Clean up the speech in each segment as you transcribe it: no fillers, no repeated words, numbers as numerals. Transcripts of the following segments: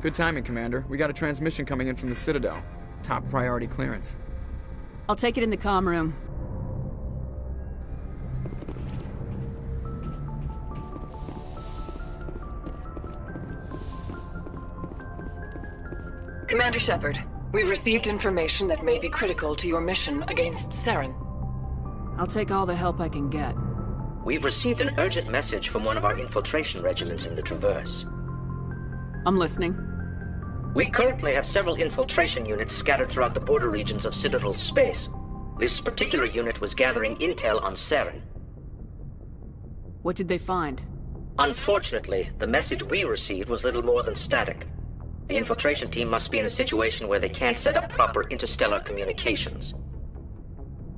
Good timing, Commander. We got a transmission coming in from the Citadel. Top priority clearance. I'll take it in the comm room. Commander Shepard, we've received information that may be critical to your mission against Saren. I'll take all the help I can get. We've received an urgent message from one of our infiltration regiments in the Traverse. I'm listening. We currently have several infiltration units scattered throughout the border regions of Citadel space. This particular unit was gathering intel on Saren. What did they find? Unfortunately, the message we received was little more than static. The infiltration team must be in a situation where they can't set up proper interstellar communications.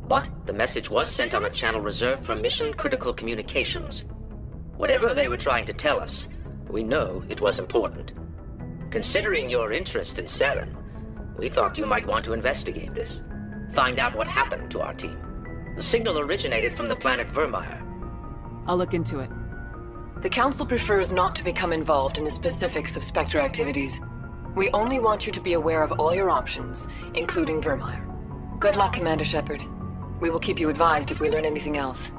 But the message was sent on a channel reserved for mission-critical communications. Whatever they were trying to tell us, we know it was important. Considering your interest in Saren, we thought you might want to investigate this. Find out what happened to our team. The signal originated from the planet Vermeer. I'll look into it. The Council prefers not to become involved in the specifics of Spectre activities. We only want you to be aware of all your options, including Vermeer. Good luck, Commander Shepard. We will keep you advised if we learn anything else.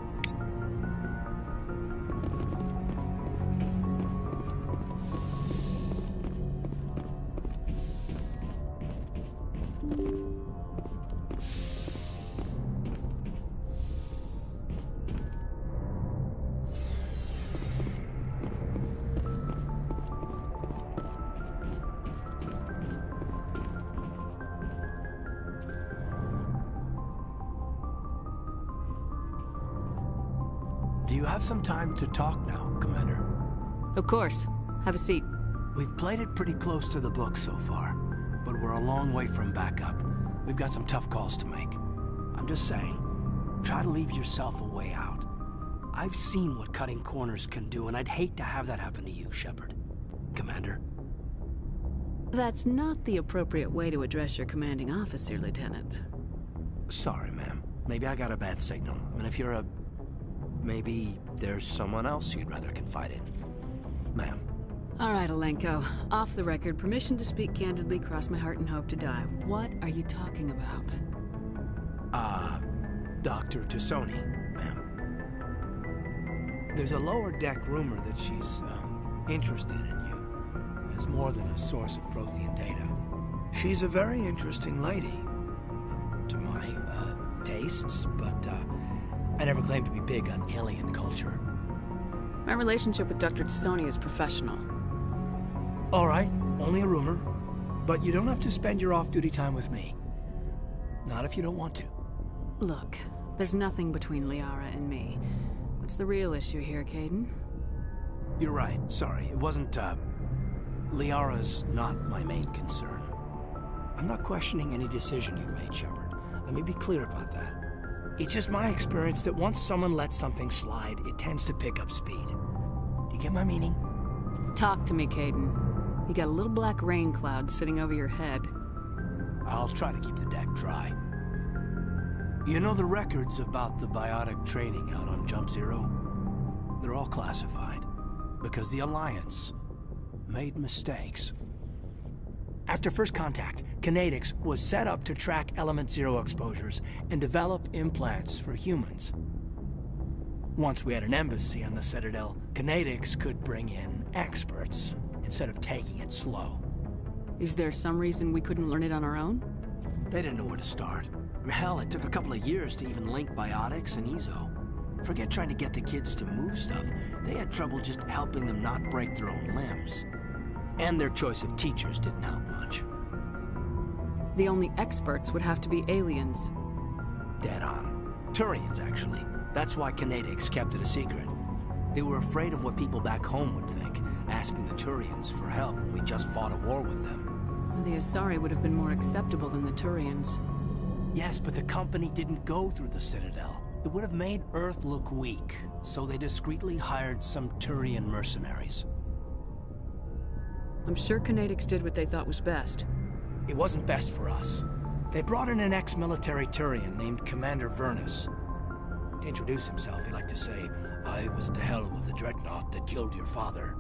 Do you have some time to talk now, Commander? Of course. Have a seat. We've played it pretty close to the book so far, but we're a long way from backup. We've got some tough calls to make. I'm just saying, try to leave yourself a way out. I've seen what cutting corners can do, and I'd hate to have that happen to you, Shepard. Commander? That's not the appropriate way to address your commanding officer, Lieutenant. Sorry, ma'am. Maybe I got a bad signal. I mean, if you're a... Maybe there's someone else you'd rather confide in. Ma'am. All right, Alenko. Off the record, permission to speak candidly, cross my heart and hope to die. What are you talking about? Dr. Tassoni, ma'am. There's a lower deck rumor that she's, interested in you as more than a source of Prothean data. She's a very interesting lady, to my, tastes, but, I never claimed to be big on alien culture. My relationship with Dr. Tassoni is professional. All right, only a rumor, but you don't have to spend your off-duty time with me. Not if you don't want to. Look, there's nothing between Liara and me. What's the real issue here, Caden? You're right, sorry. It wasn't, Liara's not my main concern. I'm not questioning any decision you've made, Shepard. Let me be clear about that. It's just my experience that once someone lets something slide, it tends to pick up speed. Do you get my meaning? Talk to me, Caden. You got a little black rain cloud sitting over your head. I'll try to keep the deck dry. You know the records about the biotic training out on Jump Zero? They're all classified, because the Alliance made mistakes. After first contact, Kinetics was set up to track Element Zero exposures and develop implants for humans. Once we had an embassy on the Citadel, Kinetics could bring in experts instead of taking it slow. Is there some reason we couldn't learn it on our own? They didn't know where to start. Hell, it took a couple of years to even link biotics and EZO. Forget trying to get the kids to move stuff. They had trouble just helping them not break their own limbs. And their choice of teachers didn't help much. The only experts would have to be aliens. Dead on. Turians, actually. That's why Kinetics kept it a secret. They were afraid of what people back home would think, asking the Turians for help when we just fought a war with them. The Asari would have been more acceptable than the Turians. Yes, but the company didn't go through the Citadel. It would have made Earth look weak, so they discreetly hired some Turian mercenaries. I'm sure Kinetics did what they thought was best. It wasn't best for us. They brought in an ex-military Turian named Commander Vernus. To introduce himself, he liked to say, "I was at the helm of the dreadnought that killed your father."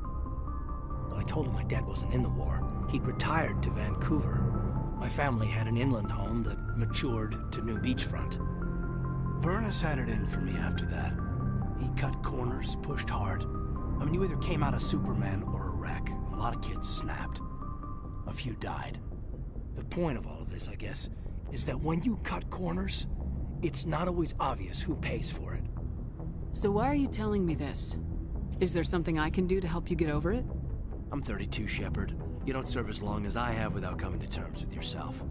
Well, I told him my dad wasn't in the war. He'd retired to Vancouver. My family had an inland home that matured to new beachfront. Vernus had it in for me after that. He cut corners, pushed hard. I mean, you either came out a Superman or a wreck. A lot of kids snapped. A few died. The point of all of this, I guess, is that when you cut corners, it's not always obvious who pays for it. So why are you telling me this? Is there something I can do to help you get over it? I'm 32, Shepard. You don't serve as long as I have without coming to terms with yourself.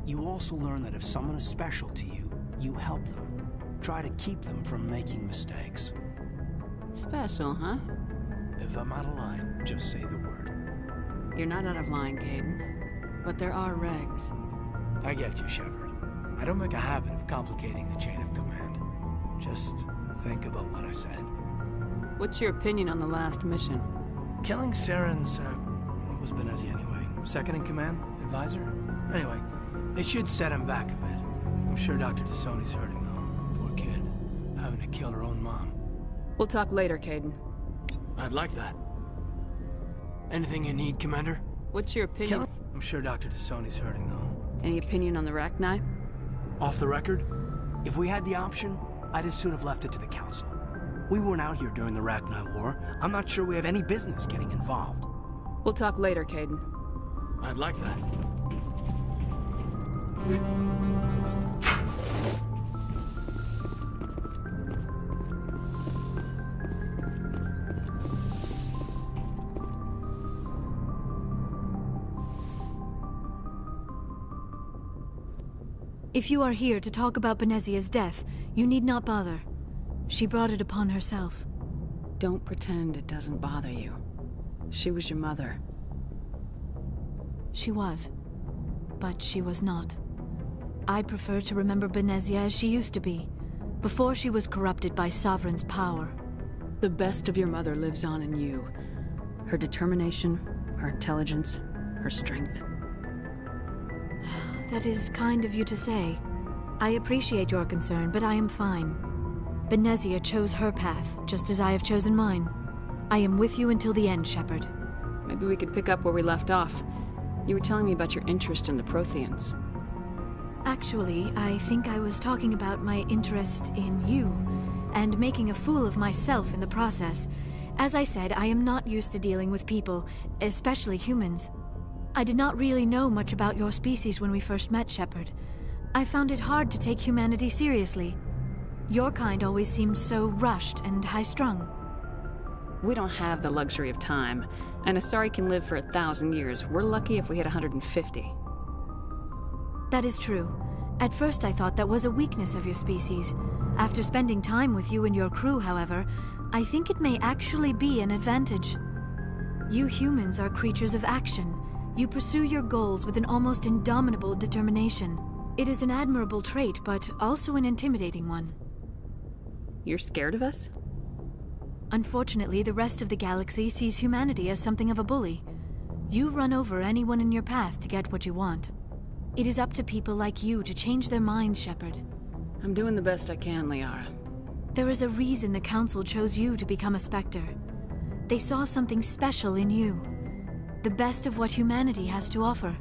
You also learn that if someone is special to you, you help them. Try to keep them from making mistakes. Special, huh? If I'm out of line, just say the word. You're not out of line, Caden. But there are regs. I get you, Shepard. I don't make a habit of complicating the chain of command. Just think about what I said. What's your opinion on the last mission? Killing Saren's, what was Benezia anyway? Second in command? Advisor? Anyway, it should set him back a bit. I'm sure Dr. Tassoni's hurting, though. Poor kid. Having to kill her own mom. We'll talk later, Caden. I'd like that. Anything you need, Commander? What's your opinion? I'm sure Dr. Tassoni's hurting, though. Any opinion on the Rachni? Off the record, if we had the option, I'd as soon have left it to the Council. We weren't out here during the Rachni War. I'm not sure we have any business getting involved. We'll talk later, Caden. I'd like that. If you are here to talk about Benezia's death, you need not bother. She brought it upon herself. Don't pretend it doesn't bother you. She was your mother. She was. But she was not. I prefer to remember Benezia as she used to be, before she was corrupted by Sovereign's power. The best of your mother lives on in you. Her determination, her intelligence, her strength. That is kind of you to say. I appreciate your concern, but I am fine. Benezia chose her path, just as I have chosen mine. I am with you until the end, Shepard. Maybe we could pick up where we left off. You were telling me about your interest in the Protheans. Actually, I think I was talking about my interest in you, and making a fool of myself in the process. As I said, I am not used to dealing with people, especially humans. I did not really know much about your species when we first met, Shepard. I found it hard to take humanity seriously. Your kind always seemed so rushed and high-strung. We don't have the luxury of time, and Asari can live for 1,000 years. We're lucky if we hit 150. That is true. At first I thought that was a weakness of your species. After spending time with you and your crew, however, I think it may actually be an advantage. You humans are creatures of action. You pursue your goals with an almost indomitable determination. It is an admirable trait, but also an intimidating one. You're scared of us? Unfortunately, the rest of the galaxy sees humanity as something of a bully. You run over anyone in your path to get what you want. It is up to people like you to change their minds, Shepard. I'm doing the best I can, Liara. There is a reason the Council chose you to become a Spectre. They saw something special in you. The best of what humanity has to offer.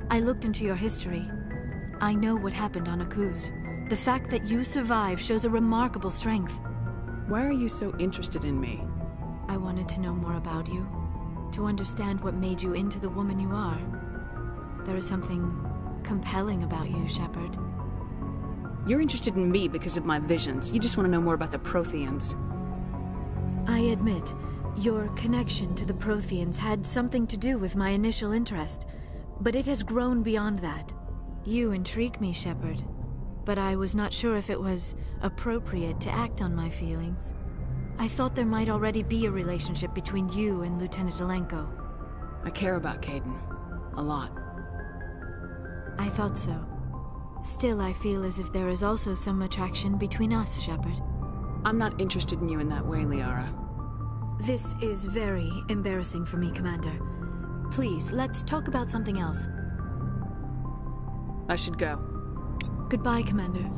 I looked into your history. I know what happened on Akuz. The fact that you survived shows a remarkable strength. Why are you so interested in me? I wanted to know more about you. To understand what made you into the woman you are. There is something compelling about you, Shepard. You're interested in me because of my visions. You just want to know more about the Protheans. I admit, your connection to the Protheans had something to do with my initial interest, but it has grown beyond that. You intrigue me, Shepard, but I was not sure if it was appropriate to act on my feelings. I thought there might already be a relationship between you and Lieutenant Alenko. I care about Caden. A lot. I thought so. Still, I feel as if there is also some attraction between us, Shepard. I'm not interested in you in that way, Liara. This is very embarrassing for me, Commander. Please, let's talk about something else. I should go. Goodbye, Commander.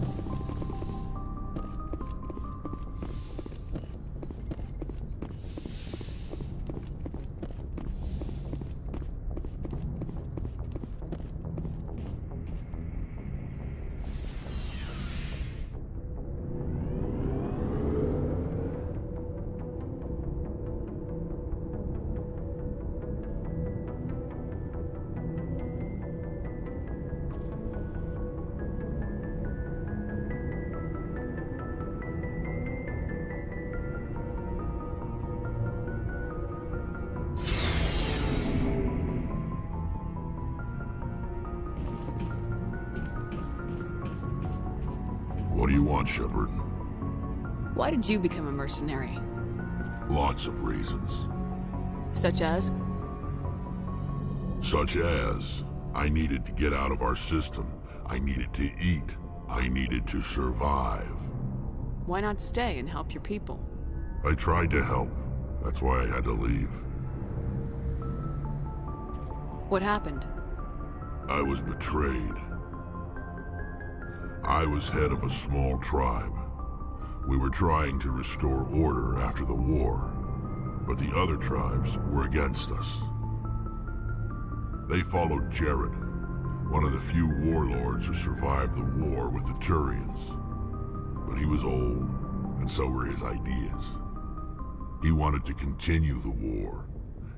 do you want, Shepard? Why did you become a mercenary? Lots of reasons. Such as? Such as, I needed to get out of our system. I needed to eat. I needed to survive. Why not stay and help your people? I tried to help. That's why I had to leave. What happened? I was betrayed. I was head of a small tribe. We were trying to restore order after the war, but the other tribes were against us. They followed Jared, one of the few warlords who survived the war with the Turians. But he was old, and so were his ideas. He wanted to continue the war.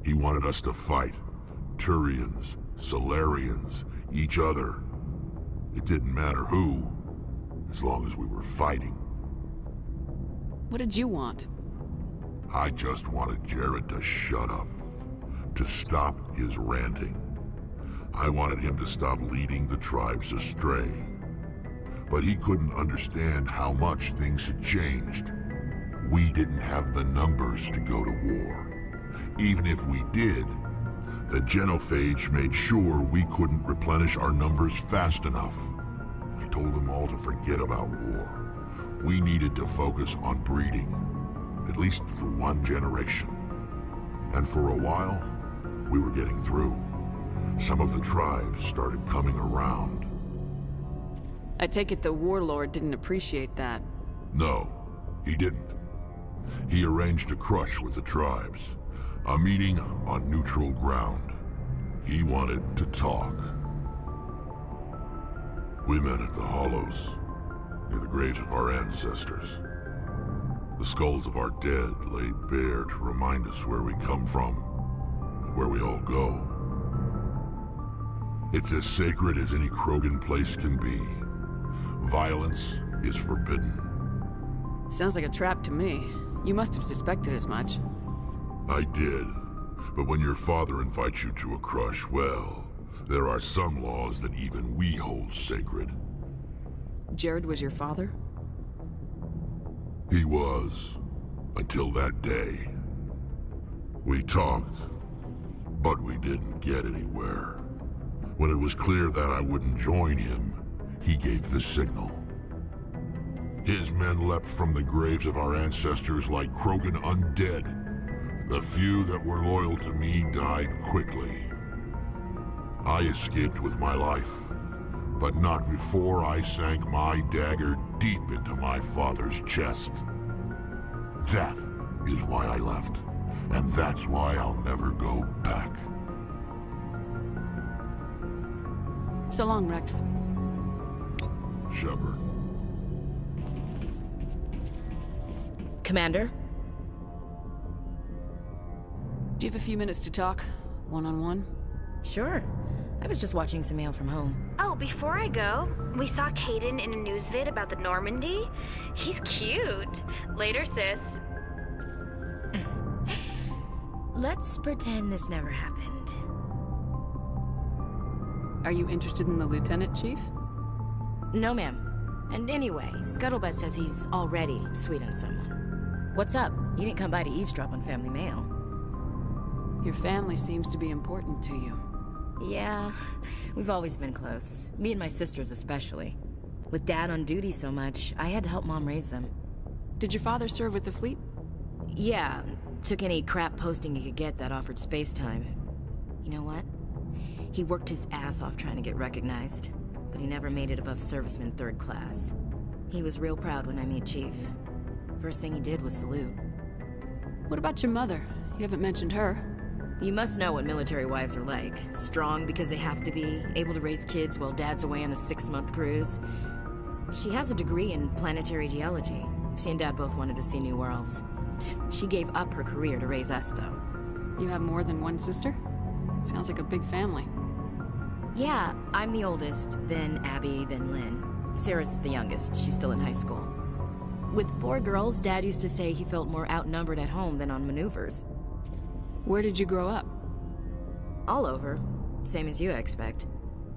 He wanted us to fight. Turians, Solarians, each other. It didn't matter who, as long as we were fighting. What did you want? I just wanted Jared to shut up, to stop his ranting. I wanted him to stop leading the tribes astray. But he couldn't understand how much things had changed. We didn't have the numbers to go to war. Even if we did, the genophage made sure we couldn't replenish our numbers fast enough. I told them all to forget about war. We needed to focus on breeding, at least for one generation. And for a while, we were getting through. Some of the tribes started coming around. I take it the warlord didn't appreciate that. No, he didn't. He arranged a crush with the tribes. A meeting on neutral ground. He wanted to talk. We met at the Hollows, near the graves of our ancestors. The skulls of our dead laid bare to remind us where we come from, and where we all go. It's as sacred as any Krogan place can be. Violence is forbidden. Sounds like a trap to me. You must have suspected as much. I did. But when your father invites you to a crush, well, there are some laws that even we hold sacred. Jared was your father? He was. Until that day. We talked, but we didn't get anywhere. When it was clear that I wouldn't join him, he gave the signal. His men leapt from the graves of our ancestors like Krogan undead. The few that were loyal to me died quickly. I escaped with my life, but not before I sank my dagger deep into my father's chest. That is why I left, and that's why I'll never go back. So long, Rex. Shepard. Commander? Do you have a few minutes to talk? One-on-one? Sure. I was just watching some mail from home. Oh, before I go, we saw Caden in a news vid about the Normandy. He's cute. Later, sis. Let's pretend this never happened. Are you interested in the Lieutenant, Chief? No, ma'am. And anyway, Scuttlebutt says he's already sweet on someone. What's up? You didn't come by to eavesdrop on family mail. Your family seems to be important to you. Yeah, we've always been close. Me and my sisters especially. With Dad on duty so much, I had to help Mom raise them. Did your father serve with the fleet? Yeah, took any crap posting he could get that offered space time. You know what? He worked his ass off trying to get recognized, but he never made it above serviceman 3rd class. He was real proud when I met Chief. First thing he did was salute. What about your mother? You haven't mentioned her. You must know what military wives are like. Strong because they have to be, able to raise kids while Dad's away on a 6-month cruise. She has a degree in planetary geology. She and Dad both wanted to see new worlds. She gave up her career to raise us, though. You have more than one sister? Sounds like a big family. Yeah, I'm the oldest, then Abby, then Lynn. Sarah's the youngest. She's still in high school. With 4 girls, Dad used to say he felt more outnumbered at home than on maneuvers. Where did you grow up? All over. Same as you, I expect.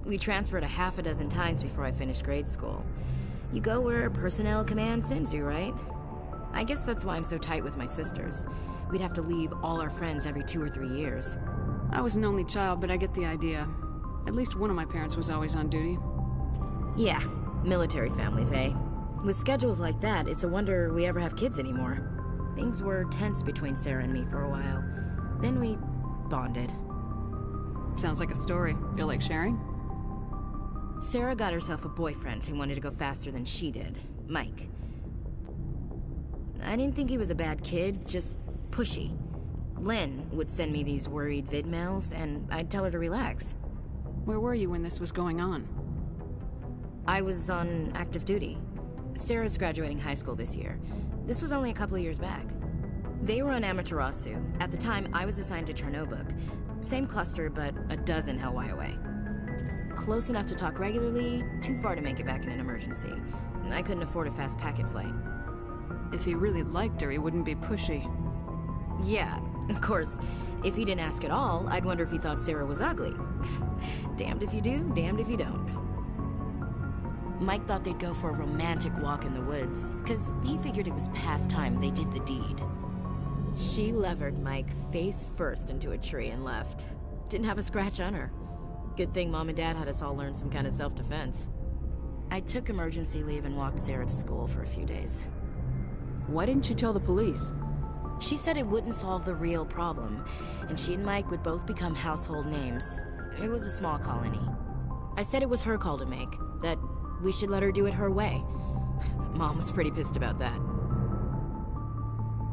We transferred a half a dozen times before I finished grade school. You go where personnel command sends you, right? I guess that's why I'm so tight with my sisters. We'd have to leave all our friends every 2 or 3 years. I was an only child, but I get the idea. At least one of my parents was always on duty. Yeah, military families, eh? With schedules like that, it's a wonder we ever have kids anymore. Things were tense between Sarah and me for a while. Then we bonded. Sounds like a story. Feel like sharing? Sarah got herself a boyfriend who wanted to go faster than she did, Mike. I didn't think he was a bad kid, just pushy. Lynn would send me these worried vid mails, and I'd tell her to relax. Where were you when this was going on? I was on active duty. Sarah's graduating high school this year. This was only a couple of years back. They were on Amaterasu. At the time, I was assigned to Chernobog. Same cluster, but a dozen LY away. Close enough to talk regularly, too far to make it back in an emergency. I couldn't afford a fast packet flight. If he really liked her, he wouldn't be pushy. Yeah, of course. If he didn't ask at all, I'd wonder if he thought Sarah was ugly. Damned if you do, damned if you don't. Mike thought they'd go for a romantic walk in the woods, because he figured it was past time they did the deed. She levered Mike face first into a tree and left. Didn't have a scratch on her. Good thing Mom and Dad had us all learn some kind of self-defense. I took emergency leave and walked Sarah to school for a few days. Why didn't you tell the police? She said it wouldn't solve the real problem, and she and Mike would both become household names. It was a small colony. I said it was her call to make, that we should let her do it her way. Mom was pretty pissed about that.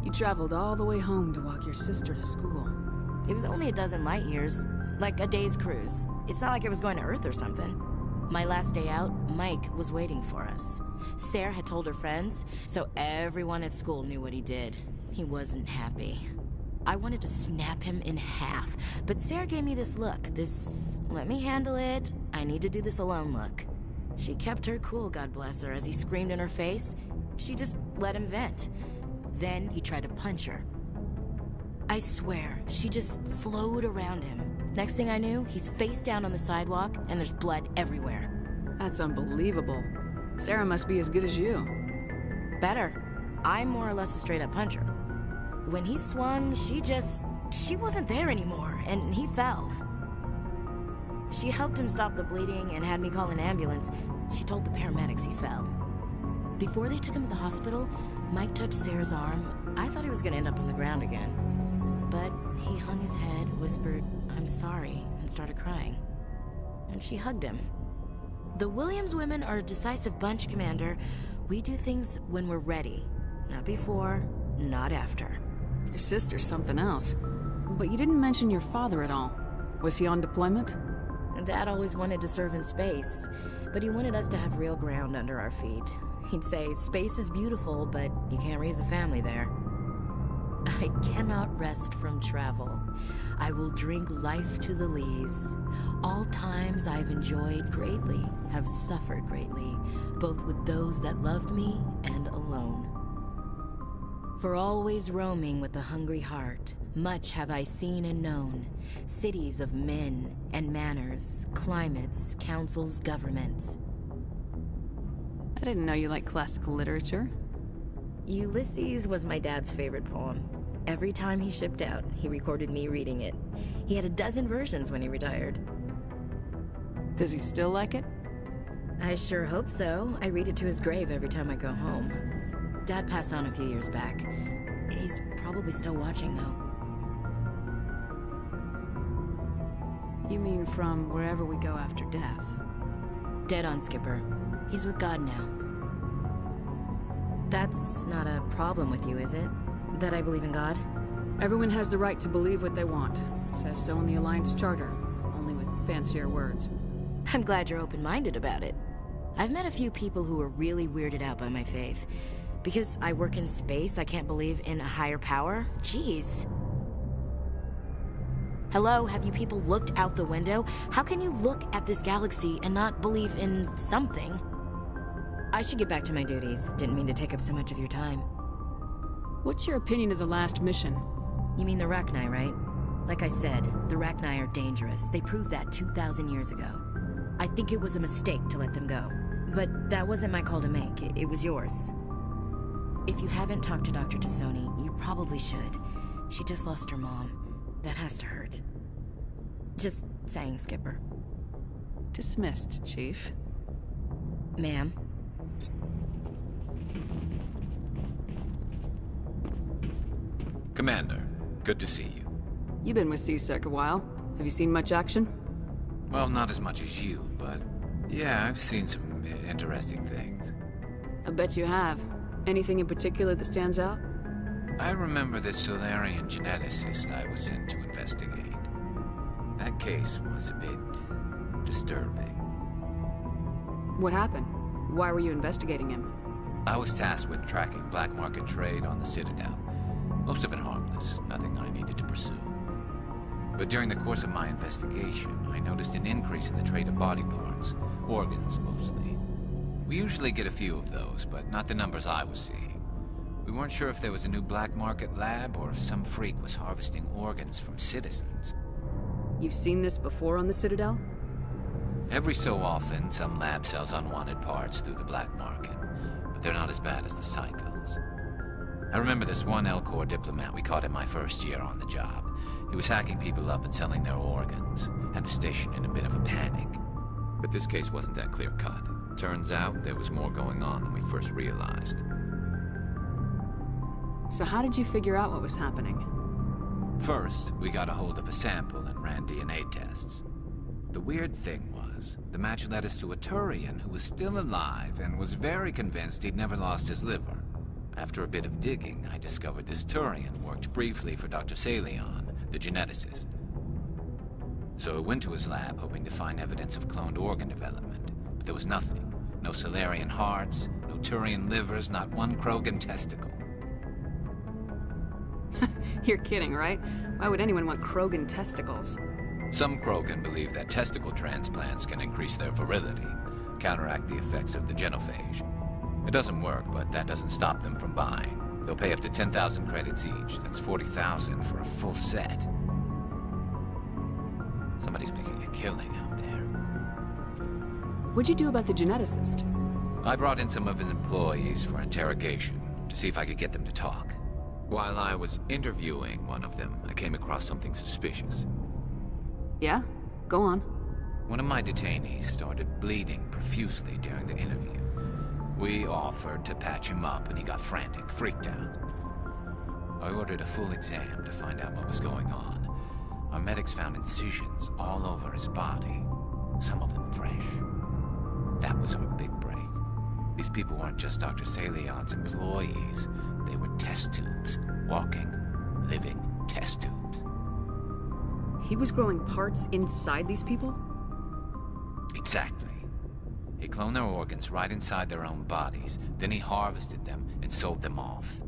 You traveled all the way home to walk your sister to school. It was only a dozen light years, like a day's cruise. It's not like I was going to Earth or something. My last day out, Mike was waiting for us. Sarah had told her friends, so everyone at school knew what he did. He wasn't happy. I wanted to snap him in half, but Sarah gave me this look, this let me handle it, I need to do this alone look. She kept her cool, God bless her, as he screamed in her face. She just let him vent. Then he tried to punch her. I swear, she just flowed around him. Next thing I knew, he's face down on the sidewalk, and there's blood everywhere. That's unbelievable. Sarah must be as good as you. Better. I'm more or less a straight-up puncher. When he swung, she wasn't there anymore, and he fell. She helped him stop the bleeding and had me call an ambulance. She told the paramedics he fell. Before they took him to the hospital, Mike touched Sarah's arm. I thought he was gonna end up on the ground again. But he hung his head, whispered, "I'm sorry," and started crying. And she hugged him. The Williams women are a decisive bunch, Commander. We do things when we're ready. Not before, not after. Your sister's something else. But you didn't mention your father at all. Was he on deployment? Dad always wanted to serve in space, but he wanted us to have real ground under our feet. He'd say, space is beautiful, but you can't raise a family there. I cannot rest from travel. I will drink life to the lees. All times I've enjoyed greatly, have suffered greatly, both with those that loved me and alone. For always roaming with a hungry heart, much have I seen and known, cities of men and manners, climates, councils, governments. I didn't know you liked classical literature. Ulysses was my dad's favorite poem. Every time he shipped out, he recorded me reading it. He had a dozen versions when he retired. Does he still like it? I sure hope so. I read it to his grave every time I go home. Dad passed on a few years back. He's probably still watching, though. You mean from wherever we go after death? Dead on, Skipper. He's with God now. That's not a problem with you, is it? That I believe in God? Everyone has the right to believe what they want. Says so in the Alliance Charter, only with fancier words. I'm glad you're open-minded about it. I've met a few people who are really weirded out by my faith. Because I work in space, I can't believe in a higher power? Jeez. Hello, have you people looked out the window? How can you look at this galaxy and not believe in something? I should get back to my duties. Didn't mean to take up so much of your time. What's your opinion of the last mission? You mean the Rachni, right? Like I said, the Rachni are dangerous. They proved that 2,000 years ago. I think it was a mistake to let them go. But that wasn't my call to make. It was yours. If you haven't talked to Dr. Tassoni, you probably should. She just lost her mom. That has to hurt. Just saying, Skipper. Dismissed, Chief. Ma'am? Commander, good to see you. You've been with C-Sec a while. Have you seen much action? Well, not as much as you, but yeah, I've seen some interesting things. I bet you have. Anything in particular that stands out? I remember this Solarian geneticist I was sent to investigate. That case was a bit disturbing. What happened? Why were you investigating him? I was tasked with tracking black market trade on the Citadel. Most of it harmless, nothing I needed to pursue. But during the course of my investigation, I noticed an increase in the trade of body parts, organs mostly. We usually get a few of those, but not the numbers I was seeing. We weren't sure if there was a new black market lab or if some freak was harvesting organs from citizens. You've seen this before on the Citadel? Every so often, some lab sells unwanted parts through the black market, but they're not as bad as the psychos. I remember this one L-Corps diplomat we caught in my first year on the job. He was hacking people up and selling their organs, had the station in a bit of a panic. But this case wasn't that clear-cut. Turns out there was more going on than we first realized. So how did you figure out what was happening? First, we got a hold of a sample and ran DNA tests. The weird thing was, the match led us to a Turian who was still alive and was very convinced he'd never lost his liver. After a bit of digging, I discovered this Turian worked briefly for Dr. Salion, the geneticist. So I went to his lab hoping to find evidence of cloned organ development, but there was nothing. No Solarian hearts, no Turian livers, not one Krogan testicle. You're kidding, right? Why would anyone want Krogan testicles? Some Krogan believe that testicle transplants can increase their virility, counteract the effects of the genophage. It doesn't work, but that doesn't stop them from buying. They'll pay up to 10,000 credits each. That's 40,000 for a full set. Somebody's making a killing out there. What'd you do about the geneticist? I brought in some of his employees for interrogation, to see if I could get them to talk. While I was interviewing one of them, I came across something suspicious. Yeah? Go on. One of my detainees started bleeding profusely during the interview. We offered to patch him up and he got frantic, freaked out. I ordered a full exam to find out what was going on. Our medics found incisions all over his body, some of them fresh. That was our big break. These people weren't just Dr. Salion's employees. They were test tubes. Walking, living test tubes. He was growing parts inside these people? Exactly. He cloned their organs right inside their own bodies. Then he harvested them and sold them off.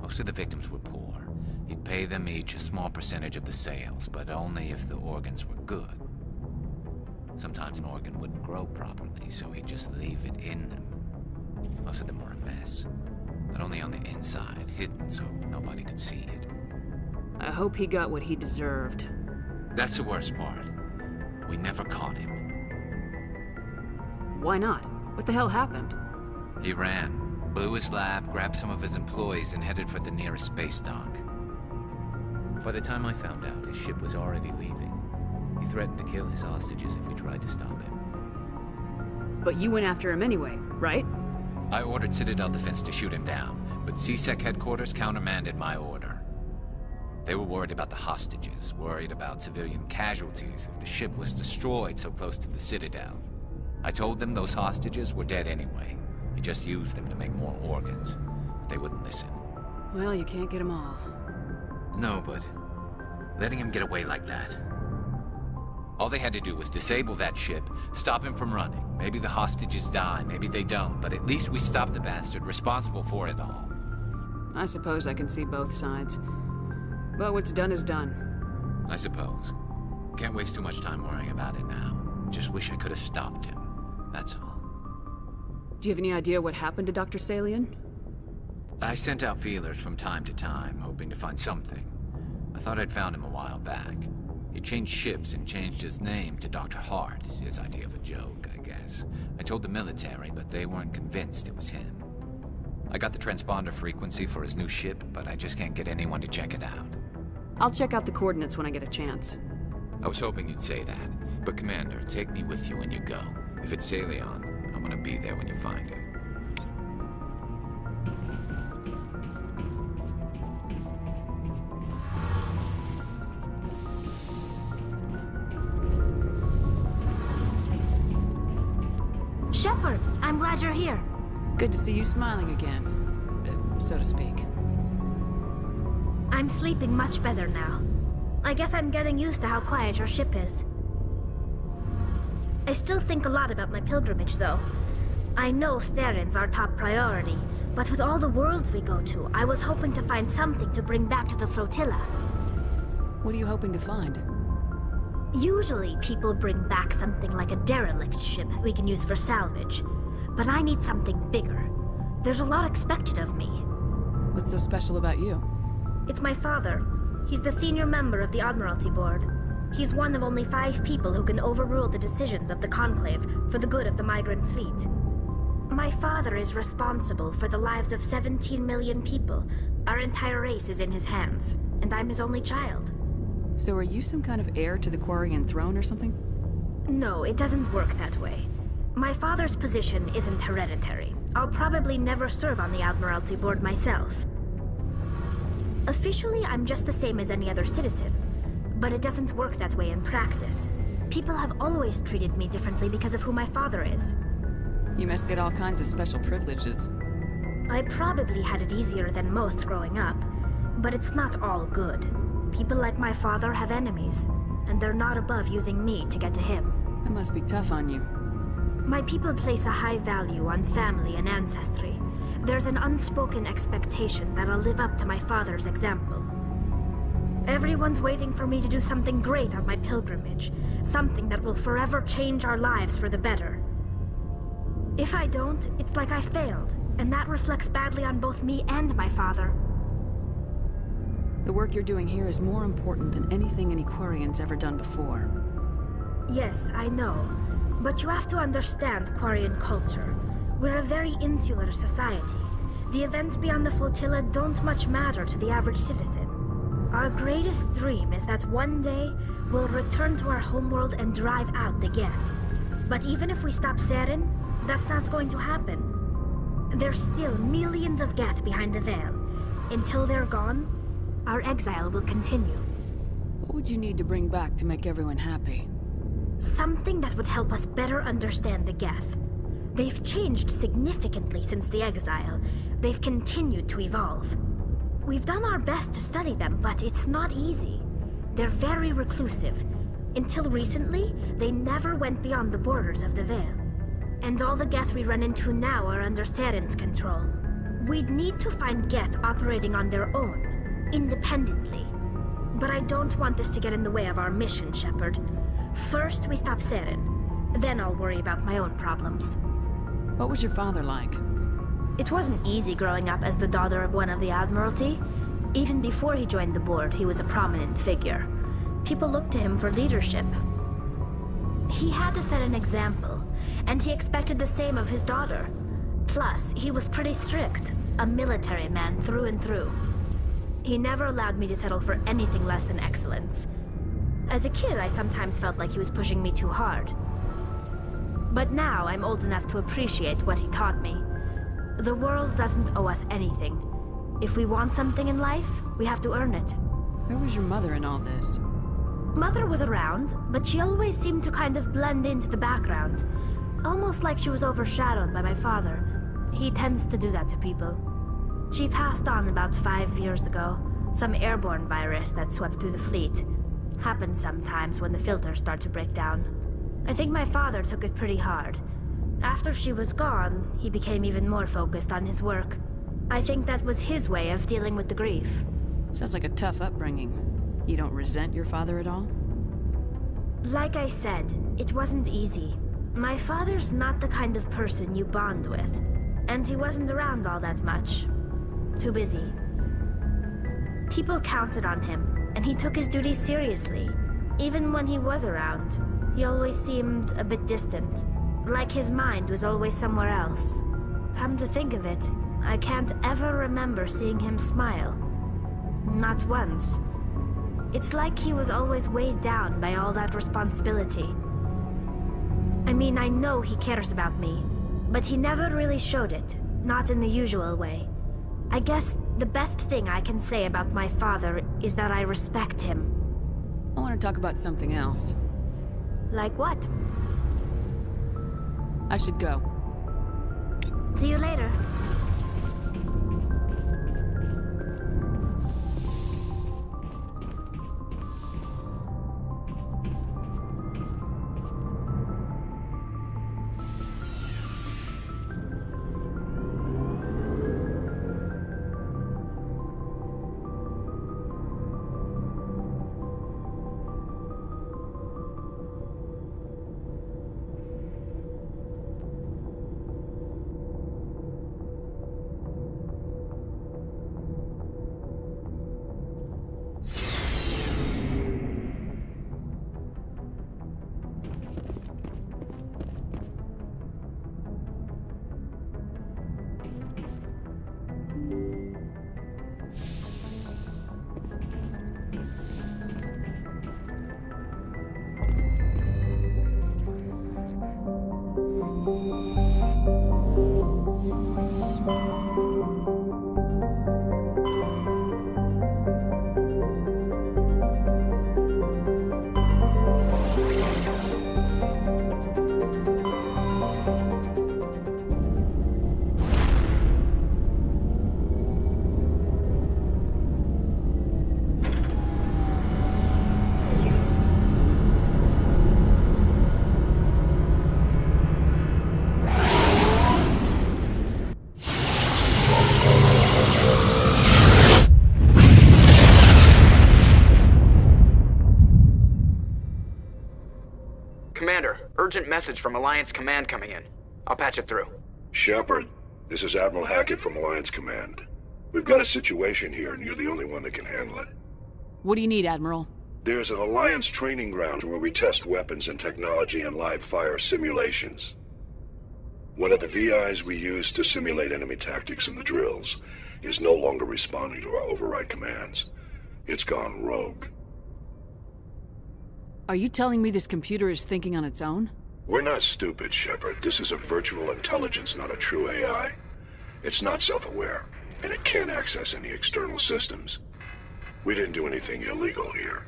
Most of the victims were poor. He'd pay them each a small percentage of the sales, but only if the organs were good. Sometimes an organ wouldn't grow properly, so he'd just leave it in them. Most of them were a mess, but only on the inside, hidden so nobody could see it. I hope he got what he deserved. That's the worst part. We never caught him. Why not? What the hell happened? He ran, blew his lab, grabbed some of his employees, and headed for the nearest space dock. By the time I found out, his ship was already leaving. He threatened to kill his hostages if we tried to stop him. But you went after him anyway, right? I ordered Citadel Defense to shoot him down, but C-Sec headquarters countermanded my order. They were worried about the hostages, worried about civilian casualties if the ship was destroyed so close to the Citadel. I told them those hostages were dead anyway. He just used them to make more organs, but they wouldn't listen. Well, you can't get them all. No, but letting him get away like that. All they had to do was disable that ship, stop him from running. Maybe the hostages die, maybe they don't, but at least we stopped the bastard responsible for it all. I suppose I can see both sides. But what's done is done. I suppose. Can't waste too much time worrying about it now. Just wish I could have stopped him. That's all. Do you have any idea what happened to Dr. Salion? I sent out feelers from time to time, hoping to find something. I thought I'd found him a while back. He changed ships and changed his name to Dr. Hart, his idea of a joke, I guess. I told the military, but they weren't convinced it was him. I got the transponder frequency for his new ship, but I just can't get anyone to check it out. I'll check out the coordinates when I get a chance. I was hoping you'd say that. But Commander, take me with you when you go. If it's Salion, I'm gonna be there when you find him. Shepard, I'm glad you're here. Good to see you smiling again, so to speak. I'm sleeping much better now. I guess I'm getting used to how quiet your ship is. I still think a lot about my pilgrimage, though. I know Starin's our top priority, but with all the worlds we go to, I was hoping to find something to bring back to the flotilla. What are you hoping to find? Usually, people bring back something like a derelict ship we can use for salvage. But I need something bigger. There's a lot expected of me. What's so special about you? It's my father. He's the senior member of the Admiralty Board. He's one of only 5 people who can overrule the decisions of the Conclave for the good of the migrant fleet. My father is responsible for the lives of 17 million people. Our entire race is in his hands, and I'm his only child. So are you some kind of heir to the Quarian throne or something? No, it doesn't work that way. My father's position isn't hereditary. I'll probably never serve on the Admiralty Board myself. Officially, I'm just the same as any other citizen. But it doesn't work that way in practice. People have always treated me differently because of who my father is. You must get all kinds of special privileges. I probably had it easier than most growing up, but it's not all good. People like my father have enemies, and they're not above using me to get to him. That must be tough on you. My people place a high value on family and ancestry. There's an unspoken expectation that I'll live up to my father's example. Everyone's waiting for me to do something great on my pilgrimage, something that will forever change our lives for the better. If I don't, it's like I failed, and that reflects badly on both me and my father. The work you're doing here is more important than anything any Quarian's ever done before. Yes, I know. But you have to understand Quarian culture. We're a very insular society. The events beyond the flotilla don't much matter to the average citizen. Our greatest dream is that one day we'll return to our homeworld and drive out the Geth. But even if we stop Saren, that's not going to happen. There's still millions of Geth behind the veil. Until they're gone, our exile will continue. What would you need to bring back to make everyone happy? Something that would help us better understand the Geth. They've changed significantly since the exile. They've continued to evolve. We've done our best to study them, but it's not easy. They're very reclusive. Until recently, they never went beyond the borders of the Veil. And all the Geth we run into now are under Saren's control. We'd need to find Geth operating on their own, independently. But I don't want this to get in the way of our mission, Shepard. First, we stop Saren. Then I'll worry about my own problems. What was your father like? It wasn't easy growing up as the daughter of one of the Admiralty. Even before he joined the board, he was a prominent figure. People looked to him for leadership. He had to set an example, and he expected the same of his daughter. Plus, he was pretty strict, a military man through and through. He never allowed me to settle for anything less than excellence. As a kid, I sometimes felt like he was pushing me too hard. But now I'm old enough to appreciate what he taught me. The world doesn't owe us anything. If we want something in life, we have to earn it. Where was your mother in all this? Mother was around, but she always seemed to kind of blend into the background. Almost like she was overshadowed by my father. He tends to do that to people. She passed on about 5 years ago. Some airborne virus that swept through the fleet. Happens sometimes when the filters start to break down. I think my father took it pretty hard. After she was gone, he became even more focused on his work. I think that was his way of dealing with the grief. Sounds like a tough upbringing. You don't resent your father at all? Like I said, it wasn't easy. My father's not the kind of person you bond with. And he wasn't around all that much. Too busy. People counted on him, and he took his duties seriously. Even when he was around, he always seemed a bit distant. Like his mind was always somewhere else. Come to think of it, I can't ever remember seeing him smile. Not once. It's like he was always weighed down by all that responsibility. I mean, I know he cares about me, but he never really showed it, not in the usual way. I guess the best thing I can say about my father is that I respect him. I want to talk about something else. Like what? I should go. See you later. Commander, urgent message from Alliance Command coming in. I'll patch it through. Shepard, this is Admiral Hackett from Alliance Command. We've got a situation here, and you're the only one that can handle it. What do you need, Admiral? There's an Alliance training ground where we test weapons and technology in live fire simulations. One of the VIs we use to simulate enemy tactics in the drills is no longer responding to our override commands. It's gone rogue. Are you telling me this computer is thinking on its own? We're not stupid, Shepard. This is a virtual intelligence, not a true AI. It's not self-aware, and it can't access any external systems. We didn't do anything illegal here.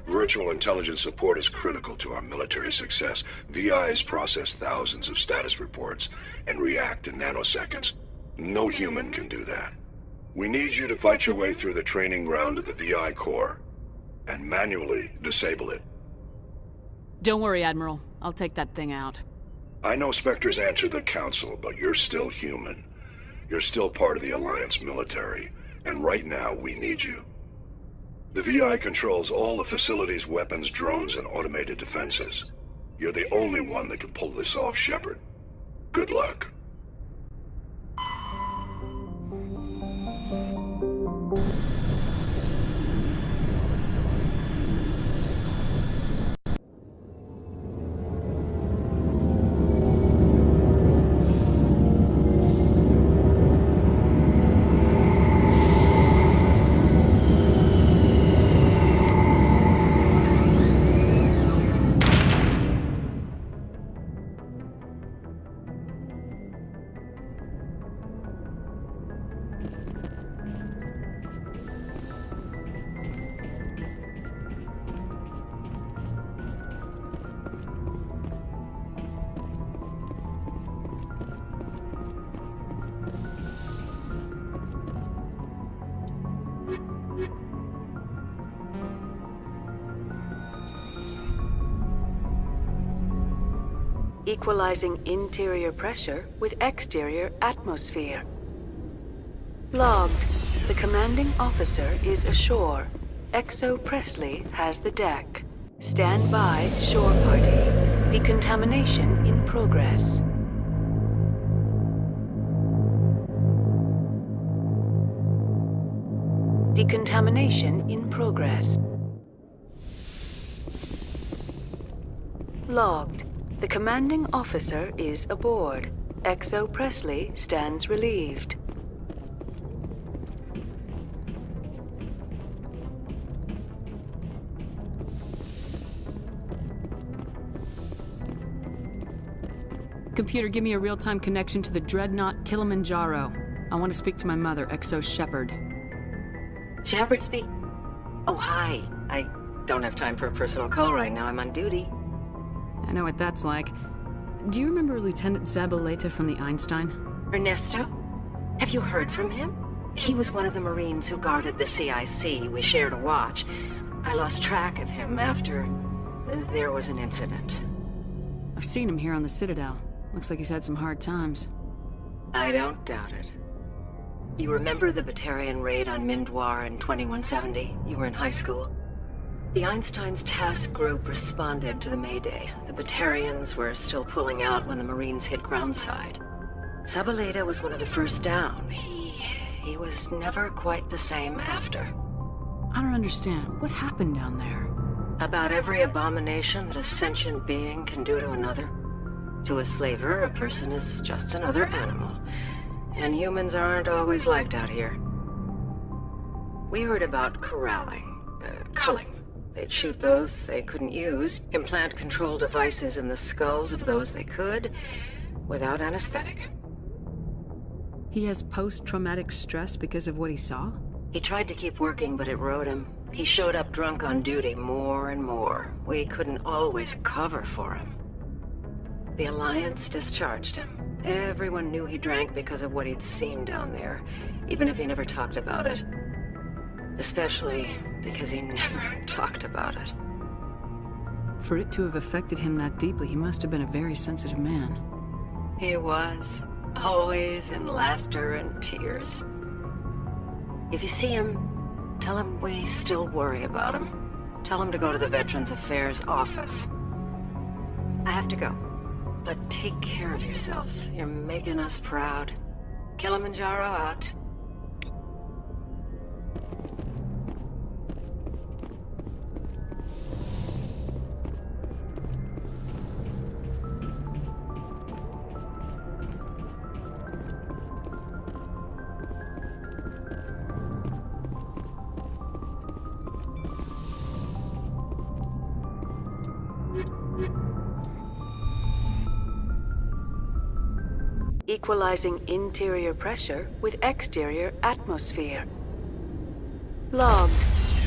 Virtual intelligence support is critical to our military success. VIs process thousands of status reports and react in nanoseconds. No human can do that. We need you to fight your way through the training ground of the VI core and manually disable it. Don't worry, Admiral. I'll take that thing out. I know Spectres answer the Council, but you're still human. You're still part of the Alliance military, and right now we need you. The VI controls all the facility's weapons, drones, and automated defenses. You're the only one that can pull this off, Shepard. Good luck. Equalizing interior pressure with exterior atmosphere. Logged. The commanding officer is ashore. XO Presley has the deck. Stand by, shore party. Decontamination in progress. Decontamination in progress. Logged. The commanding officer is aboard. XO Presley stands relieved. Computer, give me a real-time connection to the Dreadnought Kilimanjaro. I want to speak to my mother, XO Shepard. Shepard speak? Oh, hi. I don't have time for a personal call right now. I'm on duty. I know what that's like. Do you remember Lieutenant Zabaleta from the Einstein? Ernesto? Have you heard from him? He was one of the Marines who guarded the CIC. We shared a watch. I lost track of him after there was an incident. I've seen him here on the Citadel. Looks like he's had some hard times. I don't doubt it. You remember the Batarian raid on Mindwar in 2170? You were in high school. The Einstein's task group responded to the Mayday. The Batarians were still pulling out when the Marines hit groundside. Zabaleta was one of the first down. He was never quite the same after. I don't understand. What happened down there? About every abomination that a sentient being can do to another. To a slaver, a person is just another animal. And humans aren't always liked out here. We heard about corralling, culling. They'd shoot those they couldn't use, implant control devices in the skulls of those they could, without anesthetic. He has post-traumatic stress because of what he saw? He tried to keep working, but it rode him. He showed up drunk on duty more and more. We couldn't always cover for him. The Alliance discharged him. Everyone knew he drank because of what he'd seen down there, even if he never talked about it. Especially because he never talked about it. For it to have affected him that deeply, he must have been a very sensitive man. He was. Always in laughter and tears. If you see him, tell him we still worry about him. Tell him to go to the Veterans Affairs office. I have to go. But take care of yourself. You're making us proud. Kilimanjaro out. Equalizing interior pressure with exterior atmosphere. Logged.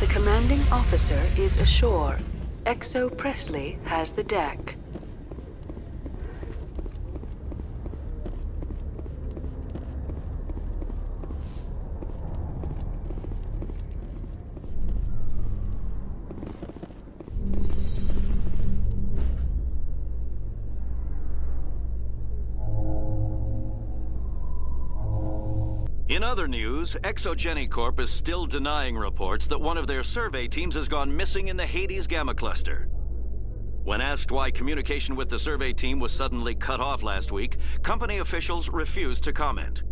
The commanding officer is ashore. XO Presley has the deck. In other news, Exogeny Corp is still denying reports that one of their survey teams has gone missing in the Hades Gamma Cluster. When asked why communication with the survey team was suddenly cut off last week, company officials refused to comment.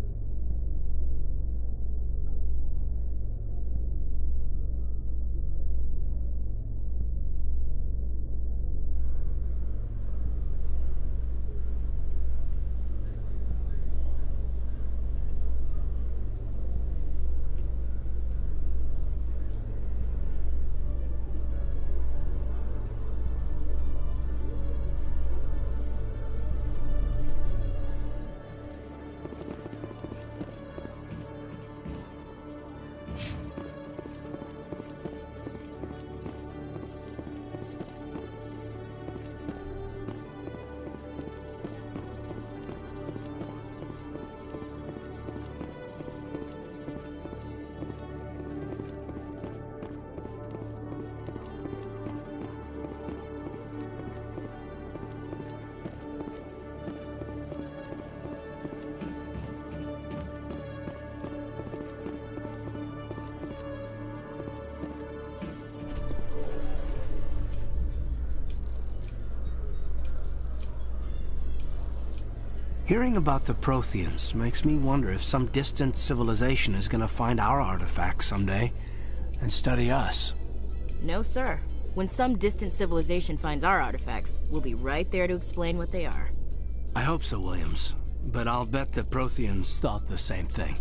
Hearing about the Protheans makes me wonder if some distant civilization is gonna find our artifacts someday and study us. No, sir. When some distant civilization finds our artifacts, we'll be right there to explain what they are. I hope so, Williams. But I'll bet the Protheans thought the same thing.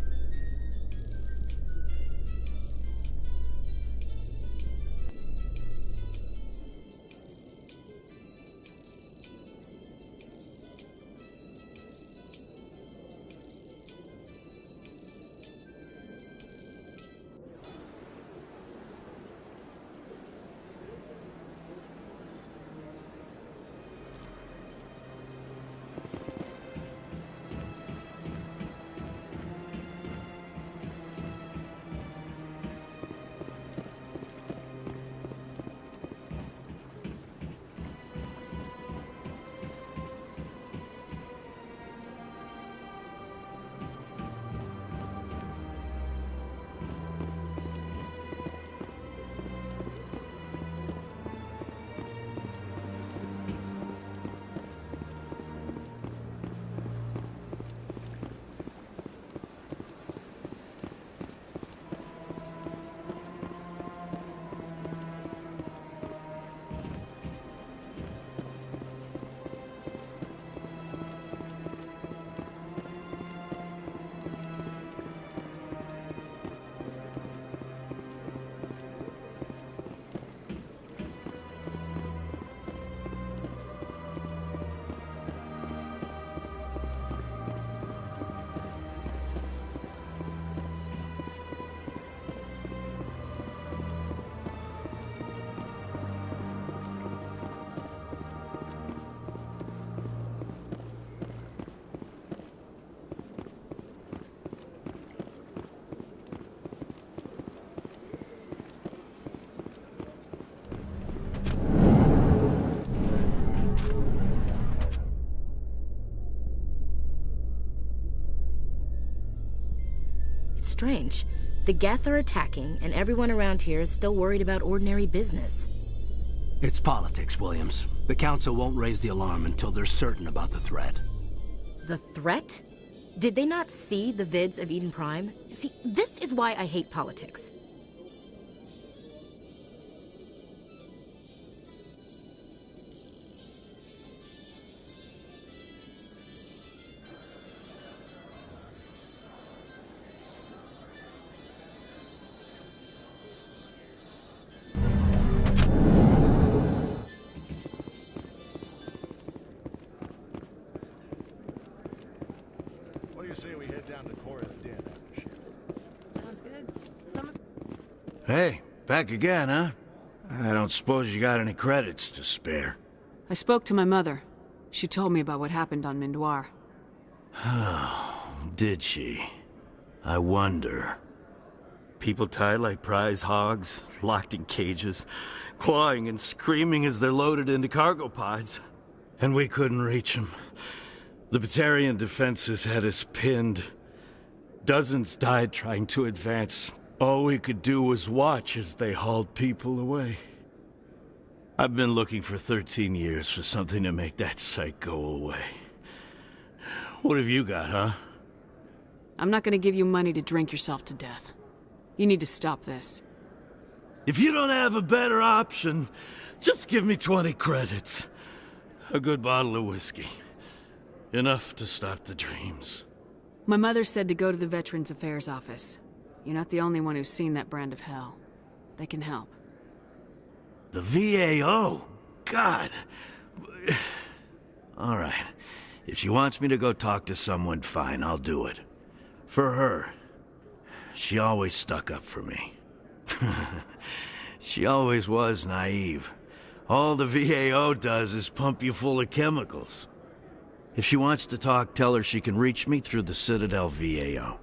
Strange. The Geth are attacking, and everyone around here is still worried about ordinary business. It's politics, Williams. The Council won't raise the alarm until they're certain about the threat. The threat? Did they not see the vids of Eden Prime? See, this is why I hate politics. Say we head down to Cora's den after shift. Sounds good. Hey, back again, huh? I don't suppose you got any credits to spare. I spoke to my mother. She told me about what happened on Mindoir. Did she? I wonder. People tied like prize hogs, locked in cages, clawing and screaming as they're loaded into cargo pods. And we couldn't reach them. The Batarian defenses had us pinned. Dozens died trying to advance. All we could do was watch as they hauled people away. I've been looking for 13 years for something to make that sight go away. What have you got, huh? I'm not gonna give you money to drink yourself to death. You need to stop this. If you don't have a better option, just give me 20 credits. A good bottle of whiskey. Enough to stop the dreams. My mother said to go to the Veterans Affairs office. You're not the only one who's seen that brand of hell. They can help. The VAO? God. All right. If she wants me to go talk to someone, fine, I'll do it. For her. She always stuck up for me. She always was naive. All the VAO does is pump you full of chemicals. If she wants to talk, tell her she can reach me through the Citadel VAO.